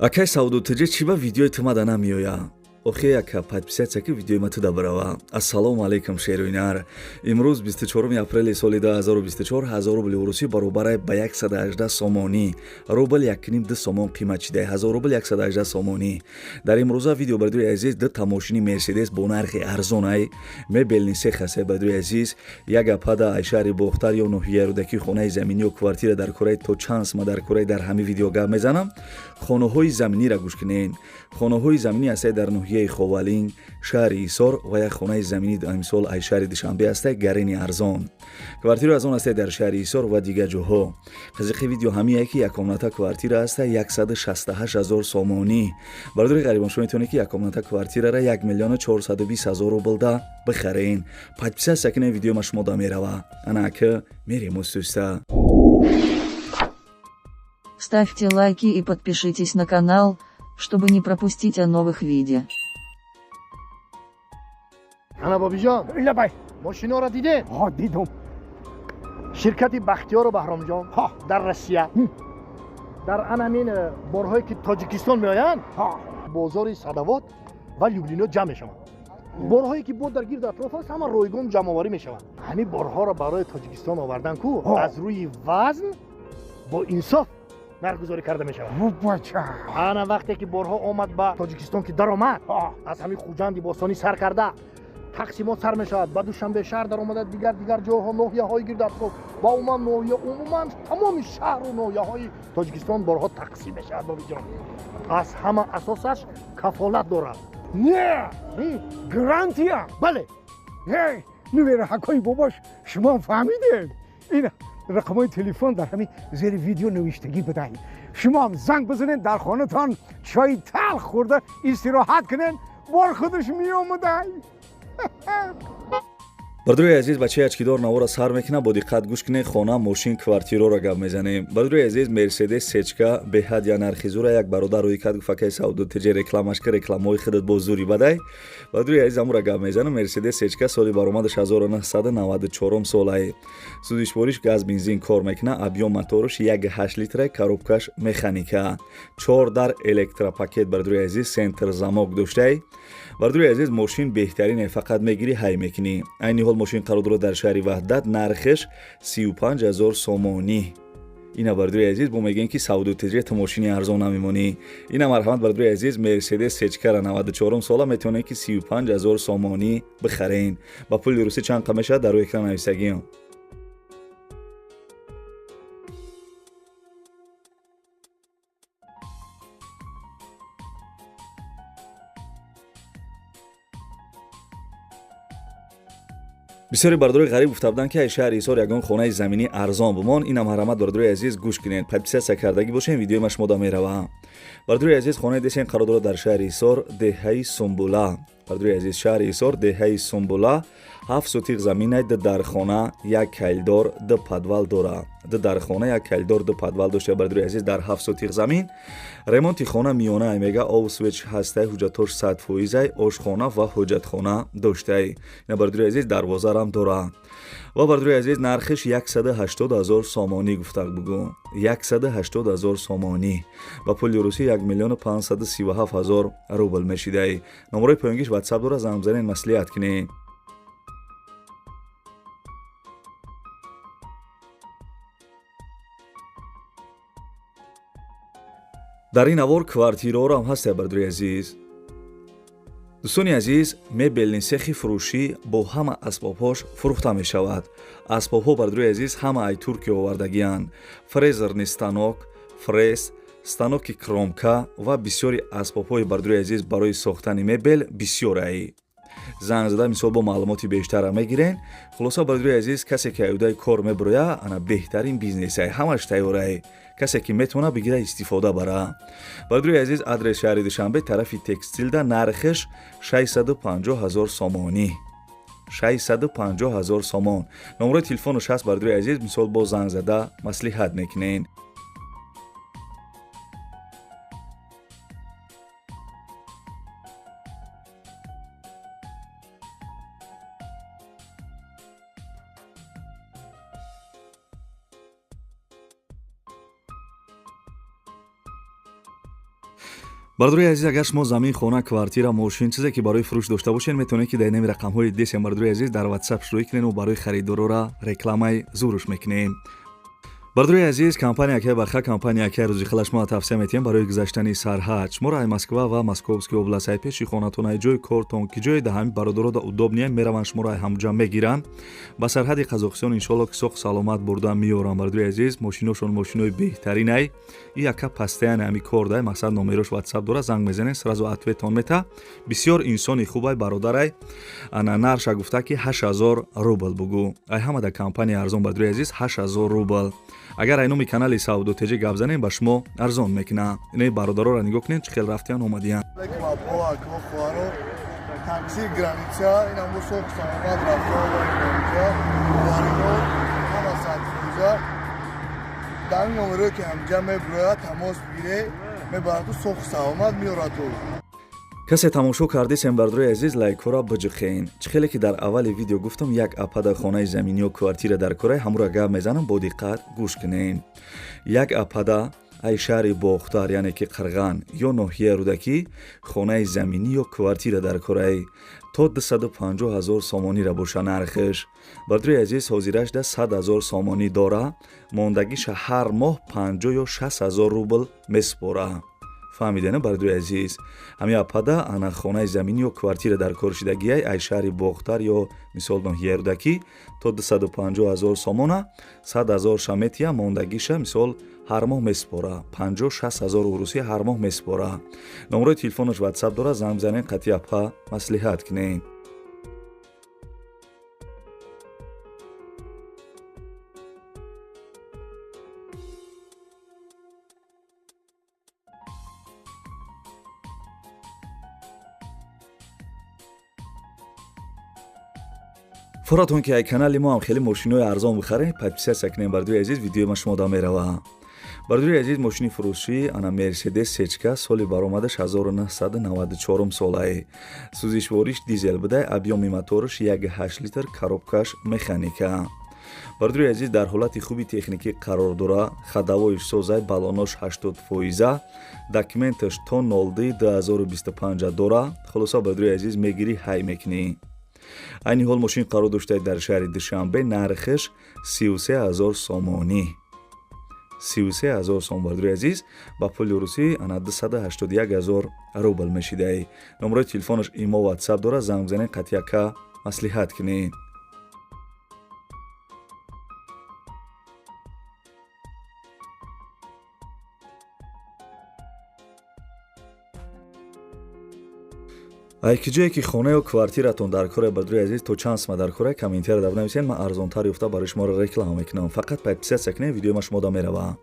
Акай Саудутиҷа чӣ ба видеои ту мада намеоя? Охе яка подписатсия ки видеои ма туда барава. Ассалому алайкум шерӯйнар. Имрӯз 24 апрели соли 2024 1000 рубли урусӣ баробар ба 118 сомонӣ. Рубл 1.5 сомон қимат шида. 1000 рубл 118 сомонӣ. Дар имрӯза видео бардуи азиз ду тамошини Мерседес бо нархи арзонай мебелни се хасе бардуи азиз як апада ай шаҳри Бохтар ё ноҳияи Рӯдаки хонаи заминӣ ё квартира дар кораи то чанс ма дар кораи дар ҳами видео гап мезанам. Хонаҳои заминиро гӯш кунед. Хонаҳои заминӣ ҳастаи дар ноҳияи Ховалин, шаҳри Ҳисор ва як хонаи заминӣ амсол ай шаҳри Душанбе ҳастаи гарини арзон. Квартира арзон ҳастаи дар шаҳри Ҳисор ва дигар ҷоҳо. Хазиқи видео ҳамие ки якомната квартира ҳастаи 168 000 сомонӣ. Бардори ғарибон шумо метавонед ки якомната квартираро 1 миллион 420 000 рублда бихарен. Подписатсия кунед, видео ма шумо да мерава. Ана ака мерем устуста. Ставьте лайки и подпишитесь на канал, чтобы не пропустить о новых видео. Ана бобиҷон, лабай. мошиноро дидед? ها دیدم. Ширкати Бахтиёру Баҳромҷон дар Россия. Дар анамин борҳое ки Тоҷикистон меоянд, бозори Садовод ва Люблино ҷамъ мешаванд. Борҳое ки бо дар гирду атроф аст, ҳама ройгон ҷамъоварӣ мешаванд. Ҳамин борҳоро барои Тоҷикистон овардан ку аз рӯи вазн бо инсоф нархгузорӣ карда мешавад. بچه. ана вақте ки борҳо омад ба Тоҷикистон ки даромад, аз ҳамин хуҷанди бостонӣ сар карда тақсимот сар мешавад, ба Душанбе шаҳр дар омада дигар ҷоҳо ноҳияҳои гирду атроф ва умуман тамоми шаҳру ноҳияҳои Тоҷикистон борҳо тақсим мешавад. бобиҷон, аз ҳама асосаш кафолат дорад. نه گرانتیا. бале, هی نویر حکای باباش شما فهمیدین. این رقمای تلفن در همین زیر ویدیو نوشتگی بدهید. شما هم زنگ بزنین، در خانه‌تان چای تلخ خورده استراحت کنین، بار خودش میومده. бардуи азиз бачаи ачкидор навора сар мекунад. Бо диққат гӯш кунед. хона, мошин, квартироро гап мезанем. бардуи азиз Мерседес сечка беҳад я нархи зура. як бародар рӯи кад гуфакаи Саудутиҷа рекламаш ки рекламаҳои худат бо зури бадай. бардуи азиз амура гап мезанам. Мерседес сечка соли баромадаш 1994 солае. Судишвориш газ бензин кор мекунад. абъём мотораш 1.8 литра, коробкаш механика. 4 дар электропакет бардуи азиз сентр замок доштаи. бардуи азиз мошин беҳтарине, фақат мегирӣ ҳай мекунӣ. айни ҳол мошин қарор дорад дар шаҳри Ваҳдат, нархеш 35 000 сомонӣ. ина бардуи азиз бо мегӯем ки Саудутиҷа ту мошини арзон намемонӣ. ина марҳамат бардуи азиз Мерседес сечкара 94 сола метавонед ки 35 000 сомонӣ бихарен. ба пули русӣ чанд қа мешавад дар рӯи экран нависагиам. бисёри бардори ғариб гуфта буданд ки ай шаҳри Ҳисор ягон хонаи заминӣ арзон бумон. ина марҳамат бардори азиз гӯш кунед. подписатсия кардагӣ бошем, видеои ма шумо да мерава. бардори азиз хонаи десен қарор дорад дар шаҳри Ҳисор, деҳаи Сумбула. бардори азиз шаҳри Ҳисор, деҳаи Сумбула 7 сутиқ заминай, ду дархона, як кайлдор, ду подвал дора. ду дархона, як кайлдор, ду подвал дошта. бардори азиз дар 7 сутиқ замин. ремонти хона миёна аймега овсвеч ҳастаи ҳуҷҷатош 100%ай, ошхона ва ҳоҷатхона доштаи. ина бардори азиз дарвозарам дора. ва бардори азиз нархиш 180 000 сомонӣ гуфта бугӯ. 180 000 сомонӣ. ба пули русӣ 1 миллион 537 000 рубл мешидаи. номарои поёнгиш WhatsApp дора, занг бизанед, маслиҳат кунед. дар ин навор квартираҳоро ҳам ҳаст бардуи азиз. дӯстони азиз, мебелни сехи фурӯшӣ бо ҳама асбобҳош фурӯхта мешавад. асбобҳо бардуи азиз ҳама ай Туркия овардагианд. фрезерни станок, фрез, станоки кромка ва бисёри асбобҳои бардуи азиз барои сохтани мебел бисёрае. занг зада мисол бо маълумоти бештара мегирен. хулоса бардуи азиз, касе ки аюдаи кор мебуроя, ана беҳтарин бизнесе, ҳамаш тайёрае. касе ки метавона бигира истифода бара. бардуи азиз адрес шаҳри Душанбе, тарафи текстилда, нархеш 650 000 сомонӣ. 650 000 сомон. номарои телефонуш ҳаст бардуи азиз, мисол бо занг зада маслиҳат мекунен. бардури азиз, агар шумо замин, хона, квартира, мошин чизе ки барои фурӯш дошта бошед, метавонед ки дар нами рақамҳои десем бардури азиз дар WhatsApp шурӯъ кунед ва барои харидорора рекламаи зуруш мекунем. бардури азиз, компанияке барха компанияке рӯзи хила шумо тавсия метиҳем барои гузаштани сарҳад. Шуморо ай Москва ва Московский област ай пеши хонатон ай ҷои кортон ки ҷои да ҳами бародаро да удобния мераванд, шуморо ай ҳамҷам мегиранд. Ба сарҳади Қазоқистон иншоалло ки соҳ саломат бурда меорам. бардури азиз, мошиношон мошинои беҳтарин ай. И яка пастаян ҳами кор дай, мақсад номерош WhatsApp дора, занг мезанед, сразу ответон мета. Бисёр инсони хуб ай бародар ай. Ана нарша гуфта ки 8000 рубл бугу. Ай ҳама да компания арзон бардури азиз 8000 рубл. агар ай номи канали Савдо Теҷи гап занем ба шумо арзон мекуна. Инаи бародароро нигоҳ кунед чӣ хел рафтиян омадиян. такси граница инам бусоқ самомад рафтор инҷа варидор ҳама сатфрӯза дар номеро ки ҳамҷа мебирояд тамос бигире мебарату соҳ саломат меорату. касе тамошо кардисем бардури азиз, лайкҳоро биҷихен. чӣ хеле ки дар аввали видео гуфтам, як апада хонаи заминӣ ё квартира дар кораи ҳамура гап мезанам, бо диққат гӯш кунем. як апада ай шаҳри Бохтар, яъне ки Қирған ё ноҳияи Рӯдакӣ, хонаи заминӣ ё квартира дар кораи то 250 000 сомонира боша нархиш. бардури азиз, ҳозираш да 100 000 сомонӣ дора, мондагиша ҳар моҳ 50 ё 60 000 рубл месупора. фаҳмидена бардури азиз, ҳами апада ана хонаи заминӣ ё квартира дар коршидагиай ай шаҳри Бохтар ё мисол ноҳияи Рӯдакӣ то 250 000 сомона, 100 000 шаметия, мондагиша мисол ҳар моҳ месупора, 50-60 000 урусӣ ҳар моҳ месупора. номерои телефонош WhatsApp дора, занг бизанед, қатъи апа маслиҳат кунед. фуратон ки ай канали мо ҳам хеле мошинои арзон бихарем, подписатсия кунем бардури азиз, видеои ма шумо да мерава. бардури азиз, мошини фурӯшӣ ана Мерседес Сечка, соли баромадаш 1994 солае. сӯзишвориш дизел будай, объёми моториш 1.8 литр, коробкаш механика. бардури азиз, дар ҳолати хуби техникӣ қарор дора, хадавоиш созай, балонош 80%, документаш то 02-2025 дора. хулоса бардури азиз, мегирӣ ҳай мекунӣ. айни ҳол мошин қарор доштаед дар шаҳри Душанбе, нархиш 33 000 сомонӣ. 33 000 сом бардури азиз, ба пули русӣ ана 281 000 рубл мешидаи. номерои телефонош имо WhatsApp дора, занг бизанед, қатъи яка маслиҳат кунед. ай ки ҷое ки хона ё квартиратон дар кораи бардури азиз, то чанд сма дар кораи комментария да бинависед, ман арзонтар ёфта барои шуморо реклама мекунам. фақат подписатсия кунед, видеои ма шумо да мерава.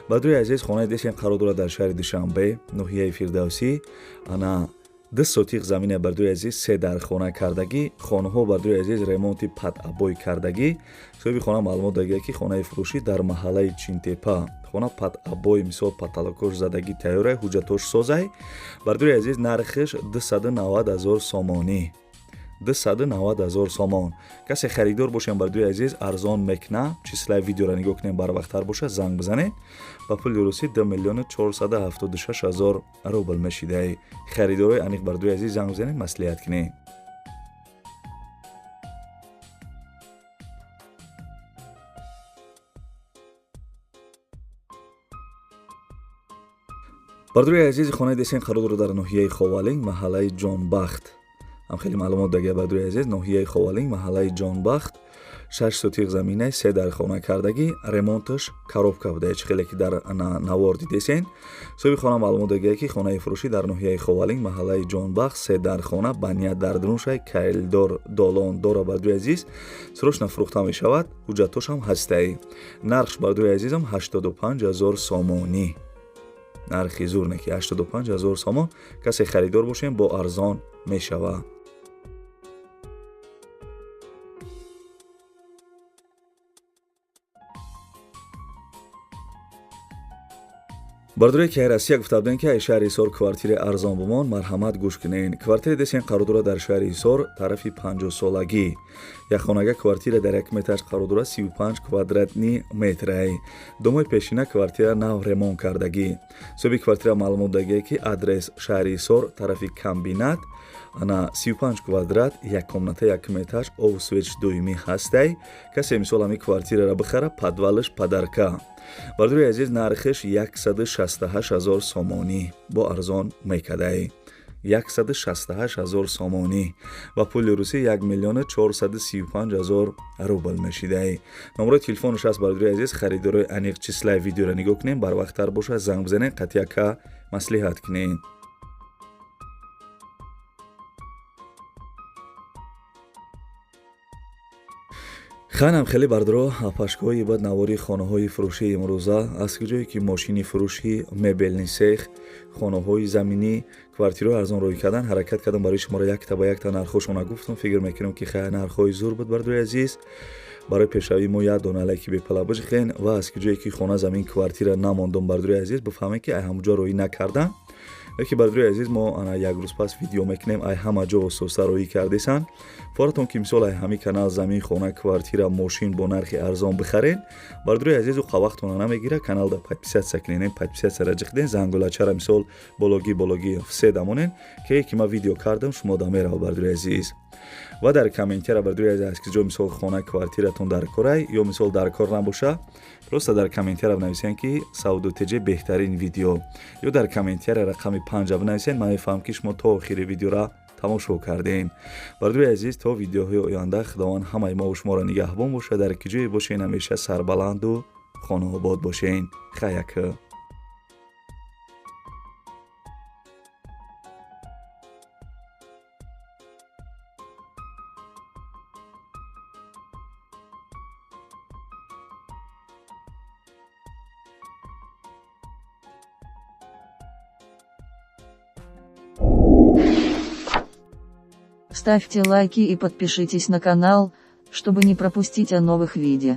бардури азиз, хонаи десен қарор дорад дар шаҳри Душанбе, ноҳияи Фирдавсӣ. ана 2 сотиқ замине бардури азиз, 3 дар хона кардагӣ, хонаҳо бардури азиз ремонти падъабой кардагӣ. соҳиби хона маълумот додагӣ ки хонаи фурӯшӣ дар маҳаллаи Чинтепа, хона падъабой, мисол потолокош задагӣ тайёрай, ҳуҷҷатош созай. бардури азиз, нархиш 290 000 сомонӣ. 290 000 сомон. касе харидор бошем бардури азиз, арзон мекуна, числаи видеоро нигоҳ кунем, барвақтар боша, занг бизанед. ба пули русӣ 2 476 000 рубл мешидаи. харидорои аниқ бардури азиз, занг бизанед, маслиҳат кунед. бардури азизи, хонаи десен қарор дорад дар ноҳияи Ховалинг, маҳаллаи Ҷонбахт. ҳам хеле маълумот дагия бардури азиз, ноҳияи Ховалинг, маҳаллаи Ҷонбахт, 6 сотиқ заминаи 3 дар хона кардагӣ, ремонташ коробка будае, чӣ хеле ки дар навор дидесен. соҳиби хона маълумот дагия ки хонаи фурӯшӣ дар ноҳияи Ховалинг, маҳаллаи Ҷонбахт, 3 дар хона, баня дар дунушай, кайлдор долон дора бардури азиз, срочно фурӯхта мешавад, ҳуҷҷатошам ҳастаи. нархш бардури азизам 85 000 сомонӣ. нархи зур не ки 85 000 сомон. касе харидор бошем, бо арзон мешава. бардуре ки ай Россия гуфта будем ки ай шаҳри Ҳисор квартира арзон бумон, марҳамат гӯш кунед. квартира десен қарор дорад дар шаҳри Ҳисор, тарафи 50-солагӣ, як хонага квартира дар 1 метраш қарор дорад 35 квадратни метрай. Домои пешина квартира нав ремонт кардагӣ. соҳиби квартира маълумот додагие ки адрес шаҳри Исор, тарафи комбинат, ана 35 квадрат, як комната 1 метраш, овсвеч дуюмӣ ҳастай. Касе мисол ҳамин квартираро бихара, падвалаш падарка. бардури азиз, нархиш 168 000 сомонӣ бо арзон мекадай. 168 000 сомонӣ ба пули русӣ 1 435 000 рубл мешидай. номерои телефонаш аст. бардури азиз, харидорои аниқ числаи видеоро нигоҳ кунем, барвақттар боша, занг бизанем, қатъяка маслиҳат кунем. ханам хеле бардро апашкои бад навори хонаҳои фурӯшии имрӯза аз куҷое ки мошини фурӯшӣ, мебелни сех, хонаҳои заминӣ, квартираҳои арзон рӯй кардан ҳаракат кардам барои шуморо якта ба якта нархошона гуфтам. фикр мекунам ки хай нархҳои зур буд. бардури азиз, барои пешравӣ мо як дона алайки бепала бижихен ва аз куҷое ки хона замин квартира намондам, бардури азиз, бифаҳмем ки ай ҳамаҷо рӯй накардам. леки бардури азиз, мо ана як рӯз пас видео мекунем, ай ҳама ҷо ососта рӯӣ кардесан. форатон ки мисол ай ҳами канал замин, хона, квартира, мошин бо нархи арзон бихарен, бардури азиз, уқа вақтона намегира, каналда подписатсия кунен, подписатсияро ҷиқден, зангулачара мисол бологӣ все дамонен, ки ма видео кардам шумо да мерава. бардури азиз, ва дар комментиара бардури азиз, аз ки ҷо мисол хона, квартиратон дар корай ё мисол дар кор набоша, просто дар комментиара нависен ки Саудотеҷе беҳтарин видео, ё дар комментиара рақами 5 нависен, ман мефаҳмам ки шумо то охири видеора тамошо кардем. бардури азиз, то видеоҳои оянда худованд ҳамаи мо шуморо нигаҳбон боша. дар ки ҷое бошен, ҳамеша сарбаланду хонаобод бошен. хаяка. Ставьте лайки и подпишитесь на канал, чтобы не пропустить о новых видео.